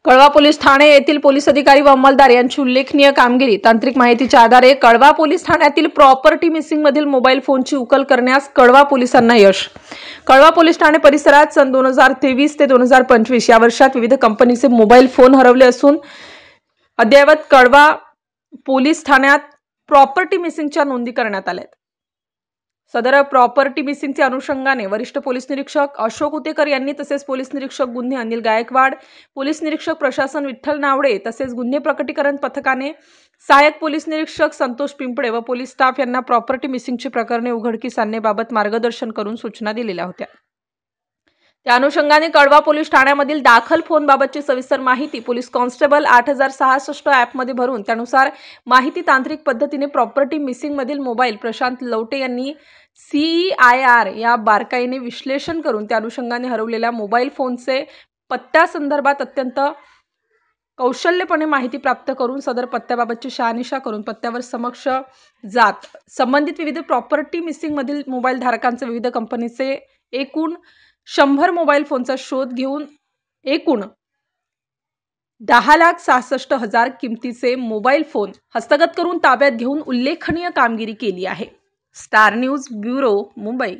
कळवा पोलीस ठाणे येथील पोलीस अधिकारी व अंमलदार यांची उल्लेखनीय कामगिरी। तांत्रिक माहितीच्या आधारे कळवा पोलीस ठाण्यातील प्रॉपर्टी मिसिंग मधील मोबाईल फोनची उकल करण्यास कळवा पोलिसांना यश। कळवा पोलीस ठाणे परिसरात सन 2023 ते 2025 या वर्षात विविध कंपनीचे मोबाईल फोन हरवले असून अद्ययावत कळवा पोलीस ठाण्यात प्रॉपर्टी मिसिंगच्या नोंदी करण्यात आल्या। सदर प्रॉपर्टी मिसिंगच्या अनुषंगाने वरिष्ठ पोलीस निरीक्षक अशोक उतेकर यांनी तसेच पोलीस निरीक्षक गुन्हे अनिल गायकवाड, पोलीस निरीक्षक प्रशासन विठ्ठल नावडे तसेच गुन्हे प्रकटीकरण पथकाने सहाय्यक पोलीस निरीक्षक संतोष पिंपळे व पोलीस स्टाफ यांना प्रॉपर्टी मिसिंगची प्रकरणे उघडकीस आणण्याबाबत मार्गदर्शन करून सूचना दिलेल्या होत्या। त्या अनुषंगाने कळवा पोलीस ठाण्यामधील दाखल फोन बाबतची सविस्तर माहिती पोलीस कॉन्स्टेबल 8066 ॲपमध्ये भरून त्यानुसार माहिती तांत्रिक पद्धतीने प्रॉपर्टी मिसिंग मधील मोबाईल प्रशांत लवटे यांनी CEIR या बारकाईने विश्लेषण करून त्या अनुषंगाने हरवलेल्या मोबाईल फोनचे पत्त्यासंदर्भात अत्यंत कौशल्यपणे माहिती प्राप्त करून सदर पत्त्याबाबतची शहानिशा करून पत्त्यावर समक्ष जात संबंधित विविध प्रॉपर्टी मिसिंग मधील मोबाईल धारकांचे विविध कंपनीचे एकूण 100 मोबाईल फोनचा शोध घेऊन एकूण 10,66,000 किमतीचे मोबाईल फोन हस्तगत करून ताब्यात घेऊन उल्लेखनीय कामगिरी केली आहे। Star news bureau, Mumbai.